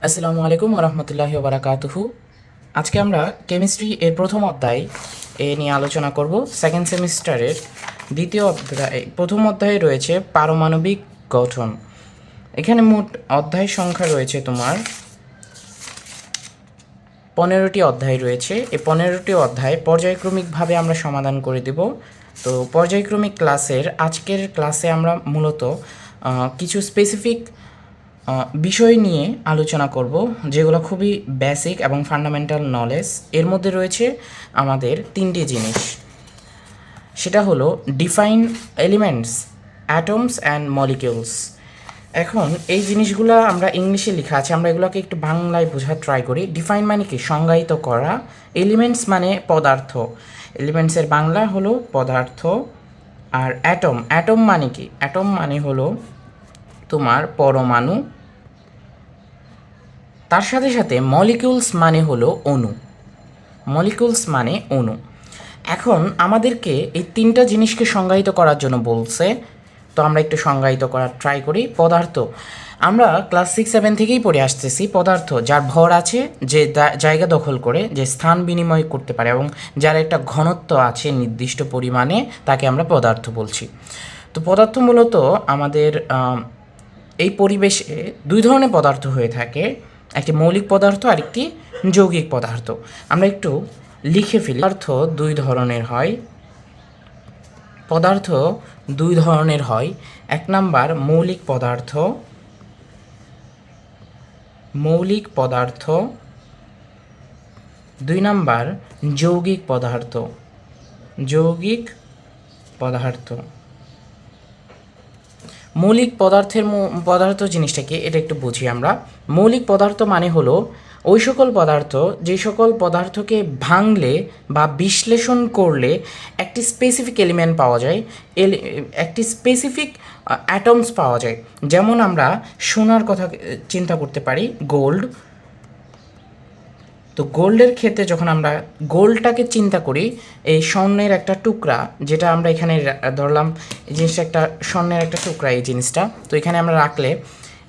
আসসালামু আলাইকুম রহমতুল্লাহি বারাকাতুহু। আজকে আমরা কেমিস্ট্রি এর প্রথম অধ্যায় নিয়ে আলোচনা করব। সেকেন্ড সেমিস্টারের দ্বিতীয় অধ্যায়, প্রথম অধ্যায়ে রয়েছে পারমাণবিক গঠন। এখানে মোট অধ্যায় সংখ্যা রয়েছে তোমার 15টি অধ্যায় রয়েছে। এই 15টি অধ্যায় পর্যায়ক্রমিকভাবে আমরা সমাধান করে দেব। তো পর্যায়ক্রমিক ক্লাসের আজকের ক্লাসে আমরা মূলত কিছু স্পেসিফিক বিষয় নিয়ে আলোচনা করব, যেগুলো খুবই বেসিক এবং ফান্ডামেন্টাল নলেজ। এর মধ্যে রয়েছে আমাদের তিনটি জিনিস, সেটা হলো define elements, atoms and molecules. এখন এই জিনিসগুলো আমরা ইংলিশে লেখা আছে, আমরা এগুলোকে একটু বাংলায় বোঝার ট্রাই করি। ডিফাইন মানে কি? সংজ্ঞায়িত করা। এলিমেন্টস মানে পদার্থ, এলিমেন্টসের বাংলা হলো পদার্থ। আর অ্যাটম, অ্যাটম মানে কি? অ্যাটম মানে হলো তোমার পরমাণু। তার সাথে সাথে মলিকিউলস মানে হলো অণু, মলিকিউলস মানে অণু। এখন আমাদেরকে এই তিনটা জিনিসকে সংজ্ঞায়িত করার জন্য বলছে, তো আমরা একটু সংজ্ঞায়িত করার ট্রাই করি। পদার্থ আমরা ক্লাস 6-7 থেকেই পড়ে আসতেছি। পদার্থ যার ভর আছে, যে জায়গা দখল করে, যে স্থান বিনিময় করতে পারে এবং যার একটা ঘনত্ব আছে নির্দিষ্ট পরিমাণে, তাকে আমরা পদার্থ বলছি। তো পদার্থ মূলত আমাদের এই পরিবেশে দুই ধরনের পদার্থ হয়ে থাকে, একটি মৌলিক পদার্থ আর একটি যৌগিক পদার্থ। আমরা একটু লিখে ফেলি। পদার্থ দুই ধরনের হয়, পদার্থ দুই ধরনের হয়। এক নাম্বার মৌলিক পদার্থ, মৌলিক পদার্থ। দুই নাম্বার যৌগিক পদার্থ, যৌগিক পদার্থ। মৌলিক পদার্থ জিনিসটা কি, এটা একটু বুঝি আমরা। মৌলিক পদার্থ মানে হলো ওই সকল পদার্থ, যে সকল পদার্থকে ভাঙলে বা বিশ্লেষণ করলে একটি স্পেসিফিক এলিমেন্ট পাওয়া যায়, একটি স্পেসিফিক অ্যাটমস পাওয়া যায়। যেমন আমরা সোনার কথা চিন্তা করতে পারি, গোল্ড। তো গোল্ডের ক্ষেত্রে যখন আমরা গোল্ডটাকে চিন্তা করি, এই স্বর্ণের একটা টুকরা, যেটা আমরা এখানে ধরলাম, এই জিনিসটা একটা স্বর্ণের একটা টুকরা, এই জিনিসটা তো এখানে আমরা রাখলে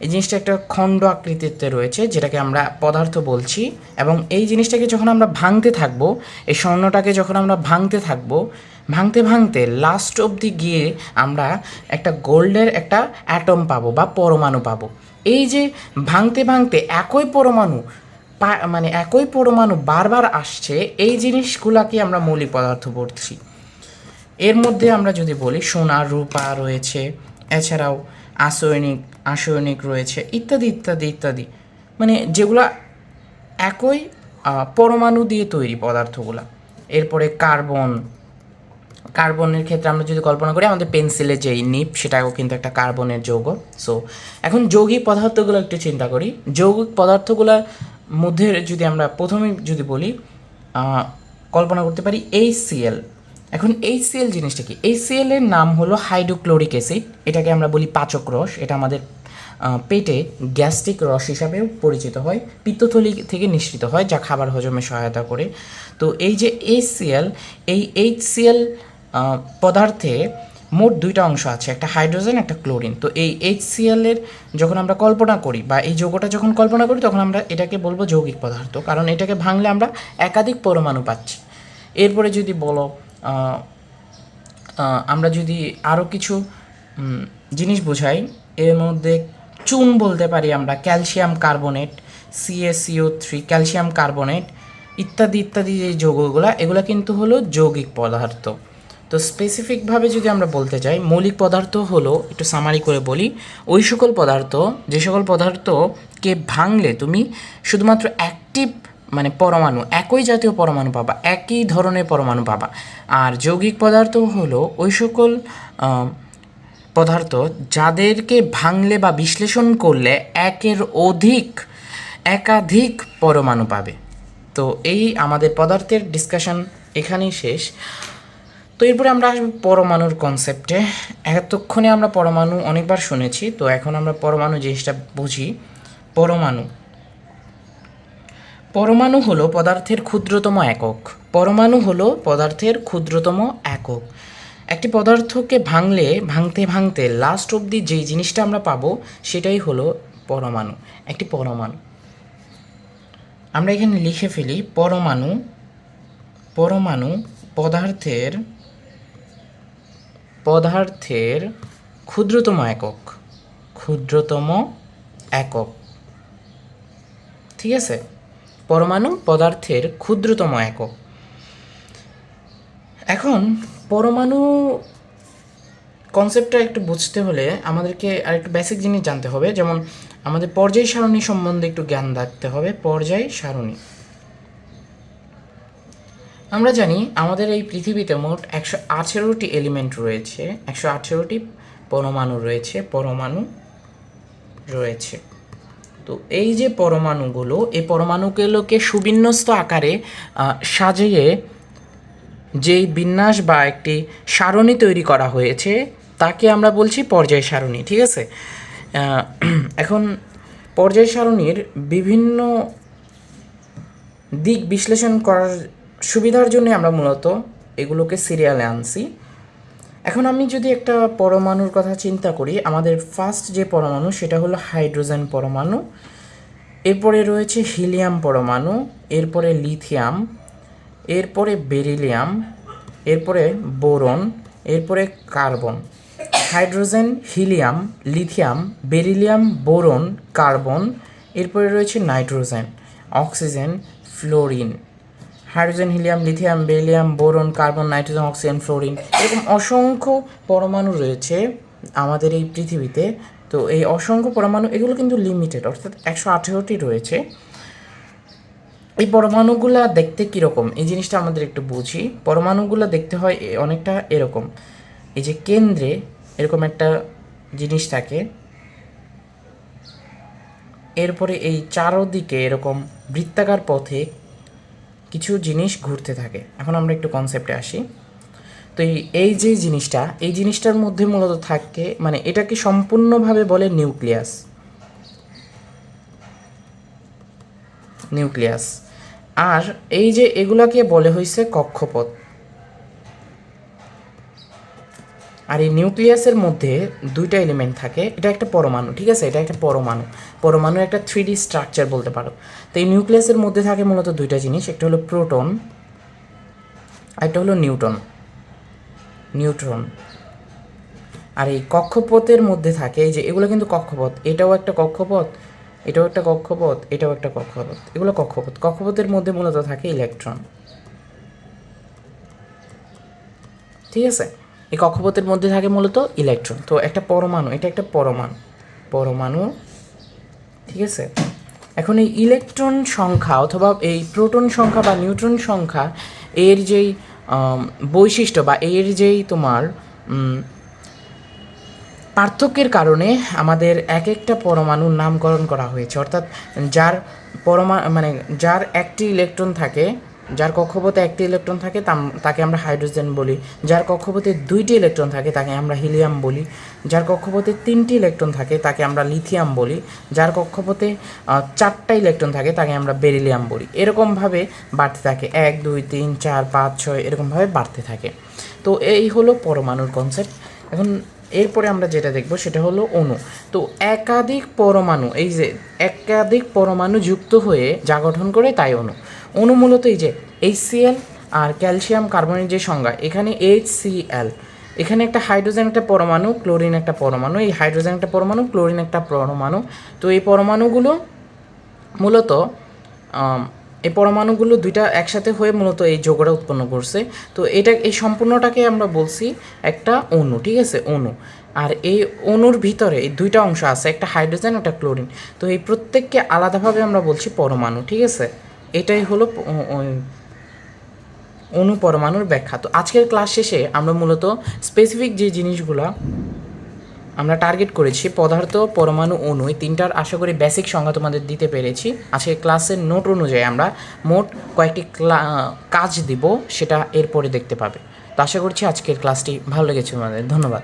এই জিনিসটা একটা খণ্ড আকৃতিতে রয়েছে, যেটাকে আমরা পদার্থ বলছি। এবং এই জিনিসটাকে যখন আমরা ভাঙতে থাকবো, এই স্বর্ণটাকে যখন আমরা ভাঙতে থাকবো, ভাঙতে ভাঙতে লাস্ট অবধি গিয়ে আমরা একটা গোল্ডের একটা অ্যাটম পাবো বা পরমাণু পাবো। এই যে ভাঙতে ভাঙতে একই পরমাণু, মানে একই পরমাণু বারবার আসছে, এই জিনিসগুলাকে আমরা মৌলিক পদার্থ বলছি। এর মধ্যে আমরা যদি বলি সোনা, রূপা রয়েছে, এছাড়াও আসয়নিক রয়েছে, ইত্যাদি ইত্যাদি ইত্যাদি, মানে যেগুলা একই পরমাণু দিয়ে তৈরি পদার্থগুলা। এরপরে কার্বনের ক্ষেত্রে আমরা যদি কল্পনা করি, আমাদের পেন্সিলের যেই নিব, সেটাও কিন্তু একটা কার্বনের যৌগ। সো এখন যৌগিক পদার্থগুলো একটু চিন্তা করি। যৌগিক পদার্থগুলোর মধ্যে যদি আমরা প্রথমে যদি বলি, কল্পনা করতে পারি HCl। এখন HCl জিনিসটা কি? HCl এর নাম হলো হাইড্রোক্লোরিক অ্যাসিড। এটাকে আমরা বলি পাচক রস। এটা আমাদের পেটে গ্যাস্ট্রিক রস হিসাবেও পরিচিত হয়, পিত্তথলি থেকে নিঃসৃত হয়, যা খাবার হজমে সহায়তা করে। তো এই যে HCl, এই HCl পদার্থে মোট দুইটা অংশ আছে, একটা হাইড্রোজেন, একটা ক্লোরিন। তো এই HCl এর যখন আমরা কল্পনা করি, বা এই যৌগটা যখন কল্পনা করি, তখন আমরা এটাকে বলবো যৌগিক পদার্থ, কারণ এটাকে ভাঙলে আমরা একাধিক পরমাণু পাচ্ছি। এরপরে যদি বলো, আমরা যদি আরও কিছু জিনিস বোঝাই, এর মধ্যে চুন বলতে পারি আমরা, calcium carbonate, CaCO3, calcium carbonate, ইত্যাদি ইত্যাদি। যে যৌগগুলো, এগুলো কিন্তু হলো যৌগিক পদার্থ। তো স্পেসিফিকভাবে যদি আমরা বলতে চাই, মৌলিক পদার্থ হলো, একটু সামারি করে বলি, ওই সকল পদার্থ, যে সকল পদার্থকে ভাঙলে তুমি শুধুমাত্র অ্যাক্টিভ মানে পরমাণু, একই জাতীয় পরমাণু পাবা, একই ধরনের পরমাণু পাবা। আর যৌগিক পদার্থ হলো ওই সকল পদার্থ যাদেরকে ভাঙলে বা বিশ্লেষণ করলে একাধিক পরমাণু পাবে। তো এই আমাদের পদার্থের ডিসকাশন এখানেই শেষ। তো এরপরে আমরা আসবো পরমাণুর কনসেপ্টে। এতক্ষণে আমরা পরমাণু অনেকবার শুনেছি, তো এখন আমরা পরমাণু জিনিসটা বুঝি। পরমাণু হলো পদার্থের ক্ষুদ্রতম একক। পরমাণু হলো পদার্থের ক্ষুদ্রতম একক। একটি পদার্থকে ভাঙতে ভাঙতে লাস্ট অবধি যেই জিনিসটা আমরা পাবো, সেটাই হলো পরমাণু, একটি পরমাণু। আমরা এখানে লিখে ফেলি পরমাণু পরমাণু পদার্থের পদার্থের ক্ষুদ্রতম একক, ক্ষুদ্রতম একক। ঠিক আছে, পরমাণু পদার্থের ক্ষুদ্রতম একক। এখন পরমাণু কনসেপ্টটা একটু বুঝতে হলে আমাদেরকে আর একটু বেসিক জিনিস জানতে হবে, যেমন আমাদের পর্যায় সারণী সম্বন্ধে একটু জ্ঞান রাখতে হবে। পর্যায় সারণী, আমরা জানি আমাদের এই পৃথিবীতে মোট 118টি এলিমেন্ট রয়েছে, 118টি পরমাণু রয়েছে, পরমাণু রয়েছে। তো এই যে পরমাণুগুলো, এই পরমাণুগুলোকে সুবিন্যস্ত আকারে সাজিয়ে যেই বিন্যাস বা একটি সারণী তৈরি করা হয়েছে তাকে আমরা বলছি পর্যায় সারণী। ঠিক আছে, এখন পর্যায় সারণীর বিভিন্ন দিক বিশ্লেষণ করার সুবিধার জন্য আমরা মূলত এগুলোকে সিরিয়ালে আনছি। এখন আমি যদি একটা পরমাণুর কথা চিন্তা করি, আমাদের ফার্স্ট যে পরমাণু সেটা হলো হাইড্রোজেন পরমাণু, এরপরে রয়েছে হিলিয়াম পরমাণু, এরপরে লিথিয়াম, এরপরে বেরিলিয়াম, এরপরে বোরন, এরপরে carbon. Hydrogen, helium, lithium, beryllium, boron, carbon, এরপরে রয়েছে nitrogen, oxygen, fluorine. Hydrogen, helium, lithium, beryllium, boron, carbon, nitrogen, oxygen, fluorine, এরকম অসংখ্য পরমাণু রয়েছে আমাদের এই পৃথিবীতে। তো এই অসংখ্য পরমাণু এগুলো কিন্তু লিমিটেড, অর্থাৎ 118টি রয়েছে। এই পরমাণুগুলা দেখতে কীরকম এই জিনিসটা আমাদের একটু বুঝি। পরমাণুগুলো দেখতে হয় অনেকটা এরকম, এই যে কেন্দ্রে এরকম একটা জিনিস থাকে, এরপরে এই চারদিকে এরকম বৃত্তাকার পথে কিছু জিনিস ঘুরতে থাকে। এখন আমরা একটু কনসেপ্টে আসি। তো এই যে জিনিসটা, এই জিনিসটার মধ্যে মূলত থাকে, মানে এটাকে সম্পূর্ণভাবে বলে নিউক্লিয়াস। নিউক্লিয়াস। আর এই যে এগুলাকে বলে হয়েছে কক্ষপথ। আর এই নিউক্লিয়াসের মধ্যে দুইটা এলিমেন্ট থাকে, এটা একটা পরমাণু। ঠিক আছে, এটা একটা পরমাণু, পরমাণুর একটা 3D স্ট্রাকচার বলতে পারো। তো এই নিউক্লিয়াসের মধ্যে থাকে মূলত দুইটা জিনিস, একটা হলো প্রোটন আর একটা হলো নিউট্রন। আর এই কক্ষপথের মধ্যে থাকে, এই যে এগুলো কিন্তু কক্ষপথ, এটাও একটা কক্ষপথ, এটাও একটা কক্ষপথ, এটাও একটা কক্ষপথ, এগুলো কক্ষপথ। কক্ষপথের মধ্যে মূলত থাকে ইলেকট্রন। ঠিক আছে, এই কক্ষপথের মধ্যে থাকে মূলত ইলেকট্রন। তো একটা পরমাণু, এটা একটা পরমাণু। ঠিক আছে, এখন এই ইলেকট্রন সংখ্যা অথবা এই প্রোটন সংখ্যা বা নিউট্রন সংখ্যা, এর যেই বৈশিষ্ট্য বা এর যেই তোমার পার্থক্যের কারণে আমাদের এক একটা পরমাণুর নামকরণ করা হয়েছে। অর্থাৎ যার মানে যার একটি ইলেকট্রন থাকে, যার কক্ষপথে একটি ইলেকট্রন থাকে তাকে আমরা হাইড্রোজেন বলি। যার কক্ষপথে দুইটি ইলেকট্রন থাকে তাকে আমরা হিলিয়াম বলি। যার কক্ষপথে 3টি ইলেকট্রন থাকে তাকে আমরা লিথিয়াম বলি। যার কক্ষপথে 4টা ইলেকট্রন থাকে তাকে আমরা বেরিলিয়াম বলি। এরকমভাবে বাড়তে থাকে, 1 2 3 4 5 6 এরকমভাবে বাড়তে থাকে। তো এই হলো পরমাণুর কনসেপ্ট। এখন এরপরে আমরা যেটা দেখব সেটা হলো অণু। তো একাধিক পরমাণু, এই যে একাধিক পরমাণু যুক্ত হয়ে যা গঠন করে তাই অণু। অণু মূলত এই যে HCl আর ক্যালসিয়াম কার্বনের যে সংজ্ঞা, এখানে HCl, এখানে একটা হাইড্রোজেন একটা পরমাণু, ক্লোরিন একটা পরমাণু, এই হাইড্রোজেন একটা পরমাণু, ক্লোরিন একটা পরমাণু। তো এই পরমাণুগুলো মূলত এই পরমাণুগুলো দুইটা একসাথে হয়ে মূলত এই যৌগটা উৎপন্ন করছে। তো এই সম্পূর্ণটাকে আমরা বলছি একটা অণু। ঠিক আছে, অণু। আর এই অণুর ভিতরে এই দুইটা অংশ আছে, একটা হাইড্রোজেন একটা ক্লোরিন। তো এই প্রত্যেককে আলাদাভাবে আমরা বলছি পরমাণু। ঠিক আছে, এটাই হলো অণু পরমাণুর ব্যাখ্যা। তো আজকের ক্লাস শেষে আমরা মূলত স্পেসিফিক যে জিনিসগুলো আমরা টার্গেট করেছি, পদার্থ, পরমাণু, অণু, এই তিনটার আশা করি বেসিক সংজ্ঞা তোমাদের দিতে পেরেছি। আজকের ক্লাসের নোট অনুযায়ী আমরা মোট কয়েকটি কাজ দিব, সেটা এরপরে দেখতে পাবে। তো আশা করছি আজকের ক্লাসটি ভালো লেগেছে তোমাদের। ধন্যবাদ।